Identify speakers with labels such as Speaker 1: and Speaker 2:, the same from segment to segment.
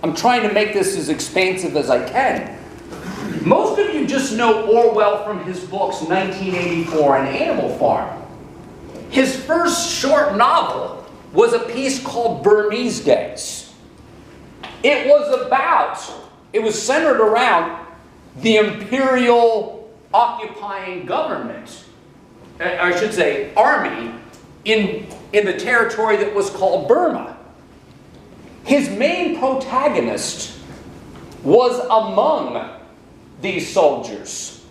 Speaker 1: I'm trying to make this as expansive as I can. Most of you just know Orwell from his books 1984 and Animal Farm. His first short novel was a piece called Burmese Days. It was centered around the imperial occupying government, I should say army, in the territory that was called Burma. His main protagonist was among these soldiers.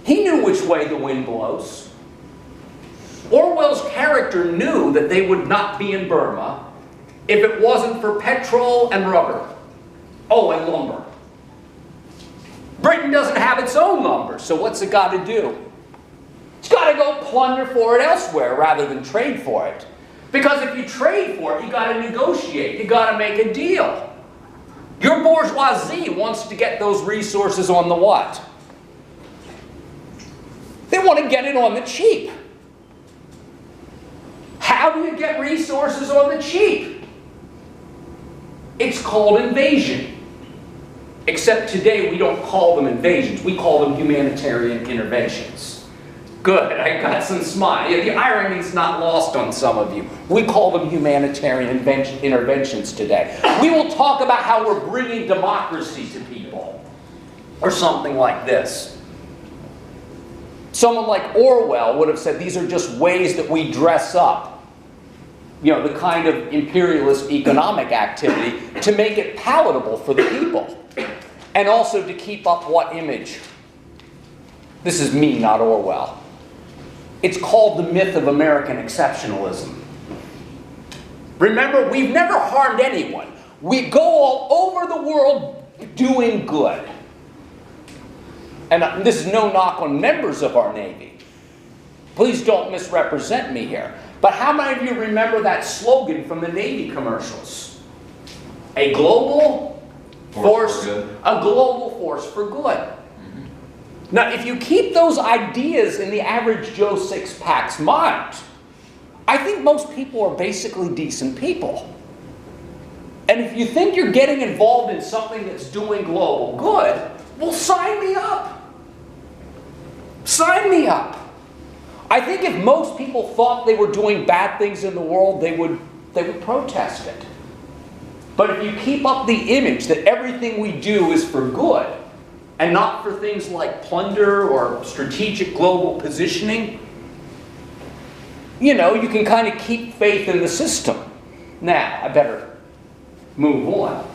Speaker 1: He knew which way the wind blows. Orwell's character knew that they would not be in Burma if it wasn't for petrol and rubber. Oh, and lumber. Britain doesn't have its own lumber, so what's it got to do? It's got to go plunder for it elsewhere rather than trade for it. Because if you trade for it, you got to negotiate. You got to make a deal. Your bourgeoisie wants to get those resources on the what? They want to get it on the cheap. How do you get resources on the cheap? It's called invasion. Except today we don't call them invasions. We call them humanitarian interventions. Good, I got some smile. The irony's not lost on some of you. We call them humanitarian interventions today. We will talk about how we're bringing democracy to people. Or something like this. Someone like Orwell would have said these are just ways that we dress up, you know, the kind of imperialist economic activity to make it palatable for the people. And also to keep up what image? This is me, not Orwell. It's called the myth of American exceptionalism. Remember, we've never harmed anyone. We go all over the world doing good. And this is no knock on members of our Navy. Please don't misrepresent me here. But how many of you remember that slogan from the Navy commercials? A global force, a global force for good. Now, if you keep those ideas in the average Joe Six-Pack's mind, I think most people are basically decent people. And if you think you're getting involved in something that's doing global good, well, sign me up. Sign me up. I think if most people thought they were doing bad things in the world, they would protest it. But if you keep up the image that everything we do is for good, and not for things like plunder or strategic global positioning, you know, you can kind of keep faith in the system. Now, I better move on.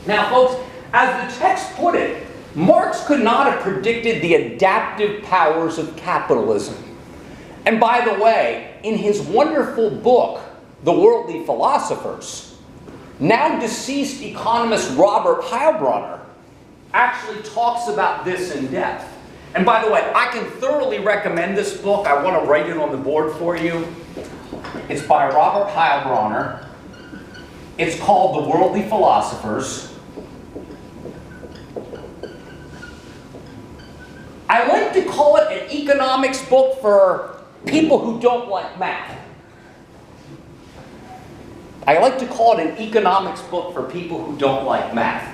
Speaker 1: Now, folks, as the text put it, Marx could not have predicted the adaptive powers of capitalism. And by the way, in his wonderful book, The Worldly Philosophers, now deceased economist Robert Heilbronner actually talks about this in depth. And by the way, I can thoroughly recommend this book. I want to write it on the board for you. It's by Robert Heilbronner. It's called The Worldly Philosophers. I like to call it an economics book for people who don't like math. I like to call it an economics book for people who don't like math.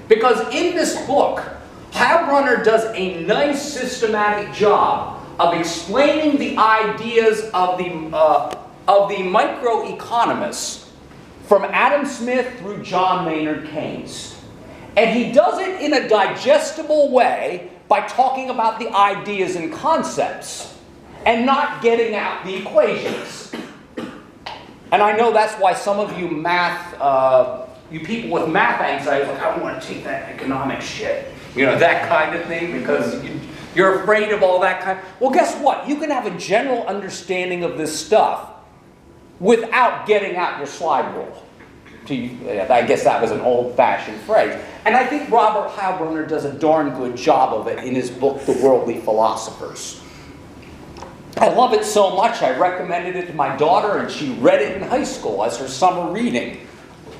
Speaker 1: Because in this book, Heilbronner does a nice systematic job of explaining the ideas of the microeconomists from Adam Smith through John Maynard Keynes. And he does it in a digestible way by talking about the ideas and concepts and not getting out the equations. And I know that's why some of you you people with math anxiety, like, I don't want to take that economic shit. You know, that kind of thing, because you're afraid of all that kind. Well, guess what? You can have a general understanding of this stuff without getting out your slide rule. I guess that was an old-fashioned phrase. And I think Robert Heilbronner does a darn good job of it in his book, The Worldly Philosophers. I love it so much, I recommended it to my daughter, and she read it in high school as her summer reading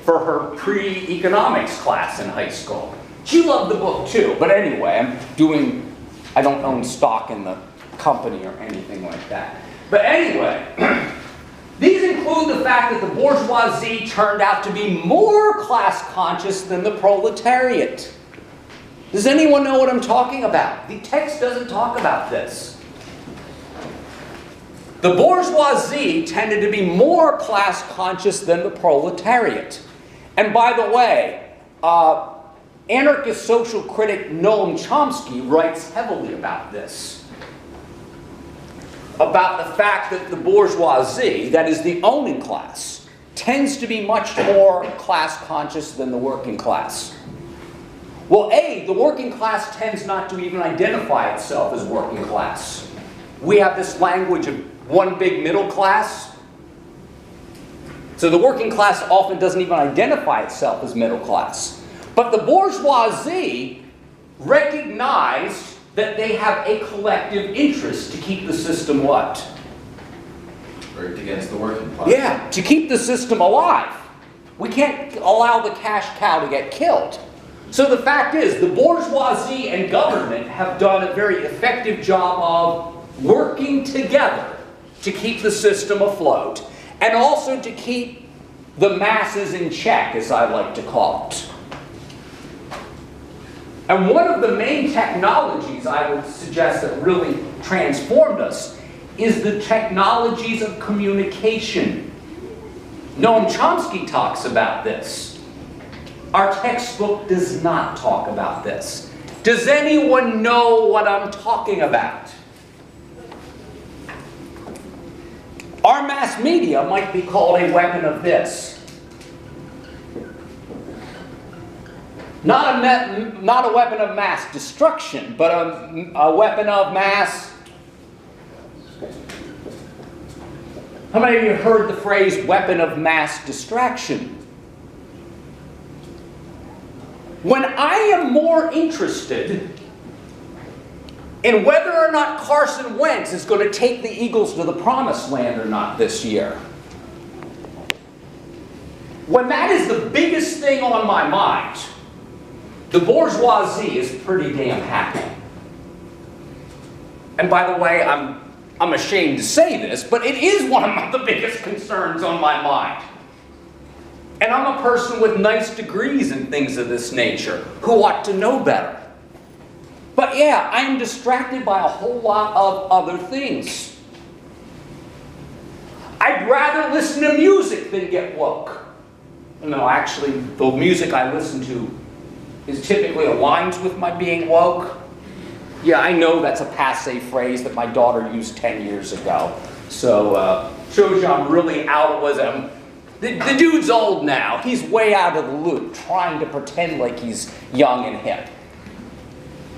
Speaker 1: for her pre-economics class in high school. She loved the book too, but anyway, I don't own stock in the company or anything like that. But anyway, these include include the fact that the bourgeoisie turned out to be more class conscious than the proletariat. Does anyone know what I'm talking about? The text doesn't talk about this. The bourgeoisie tended to be more class conscious than the proletariat. And by the way, anarchist social critic Noam Chomsky writes heavily about this. About the fact that the bourgeoisie, that is the owning class, tends to be much more class conscious than the working class. Well, the working class tends not to even identify itself as working class. We have this language of one big middle class. So the working class often doesn't even identify itself as middle class. But the bourgeoisie recognized that they have a collective interest to keep the system what?
Speaker 2: Worked against the working class.
Speaker 1: Yeah, to keep the system alive. We can't allow the cash cow to get killed. So the fact is, the bourgeoisie and government have done a very effective job of working together to keep the system afloat, and also to keep the masses in check, as I like to call it. And one of the main technologies I would suggest that really transformed us is the technologies of communication. Noam Chomsky talks about this. Our textbook does not talk about this. Does anyone know what I'm talking about? Our mass media might be called a weapon of this. Not a weapon of mass destruction, but a weapon of mass... How many of you have heard the phrase weapon of mass distraction? When I am more interested in whether or not Carson Wentz is going to take the Eagles to the promised land or not this year, when that is the biggest thing on my mind, the bourgeoisie is pretty damn happy. And by the way, I'm ashamed to say this, but it is one of the biggest concerns on my mind. And I'm a person with nice degrees and things of this nature, who ought to know better. But yeah, I'm distracted by a whole lot of other things. I'd rather listen to music than get woke. No, actually, the music I listen to is typically aligned with my being woke. Yeah, I know that's a passé phrase that my daughter used 10 years ago. So, shows you I'm really out with him. The dude's old now. He's way out of the loop, trying to pretend like he's young and hip.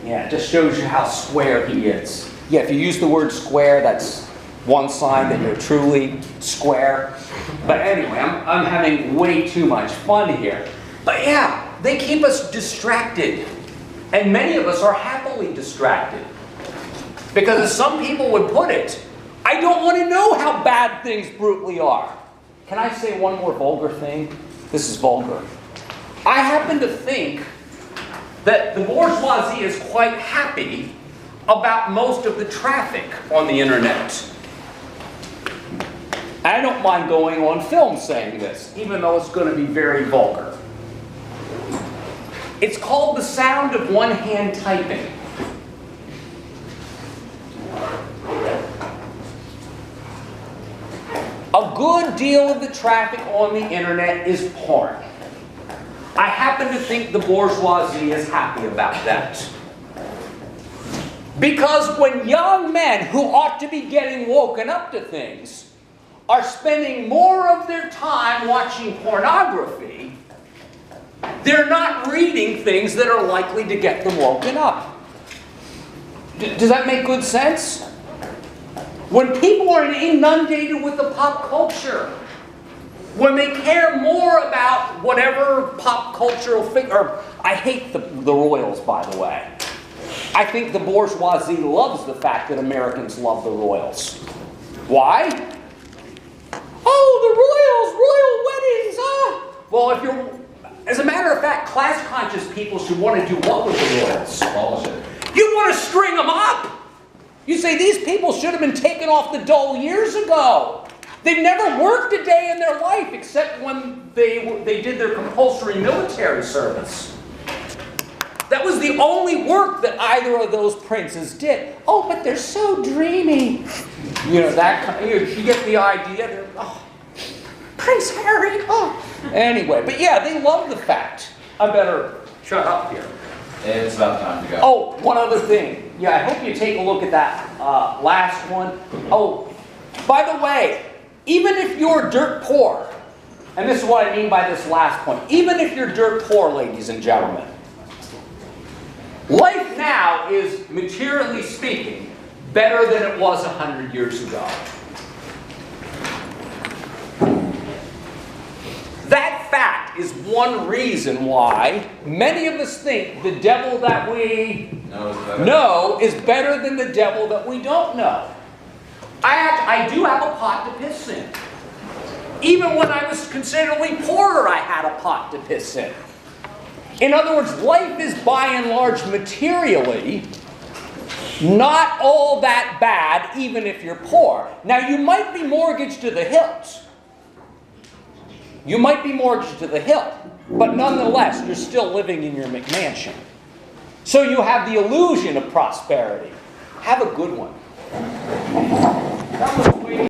Speaker 1: Yeah, it just shows you how square he is. Yeah, if you use the word square, that's one sign that you're truly square. But anyway, I'm having way too much fun here. But yeah, they keep us distracted. And many of us are happily distracted. Because as some people would put it, I don't want to know how bad things brutally are. Can I say one more vulgar thing? This is vulgar. I happen to think that the bourgeoisie is quite happy about most of the traffic on the internet. I don't mind going on film saying this, even though it's going to be very vulgar. It's called the sound of one hand typing. A good deal of the traffic on the internet is porn. I happen to think the bourgeoisie is happy about that. Because when young men who ought to be getting woken up to things are spending more of their time watching pornography, they're not reading things that are likely to get them woken up. Does that make good sense? When people are inundated with the pop culture, when they care more about whatever pop cultural figure, I hate the Royals, by the way. I think the bourgeoisie loves the fact that Americans love the Royals. Why? Oh, the Royals, royal weddings, ah! Well, if you're, as a matter of fact, class-conscious people should want to do what with the Royals?
Speaker 2: Abolish it.
Speaker 1: You want to string them up! You say these people should have been taken off the dole years ago. They've never worked a day in their life except when they did their compulsory military service. That was the only work that either of those princes did. Oh, but they're so dreamy. You know, you get the idea. They're, oh, Prince Harry. Oh. Anyway, but yeah, they love the fact. I better shut up here.
Speaker 2: It's about time to go.
Speaker 1: Oh, one other thing. Yeah, I hope you take a look at that last one. Oh, by the way, even if you're dirt poor, and this is what I mean by this last point, even if you're dirt poor, ladies and gentlemen, life now is, materially speaking, better than it was 100 years ago. That fact is one reason why many of us think the devil that we know is better than the devil that we don't know. I do have a pot to piss in. Even when I was considerably poorer, I had a pot to piss in. In other words, life is by and large materially not all that bad, even if you're poor. Now, you might be mortgaged to the hilt. You might be mortgaged to the hilt, but nonetheless, you're still living in your McMansion. So you have the illusion of prosperity. Have a good one. That was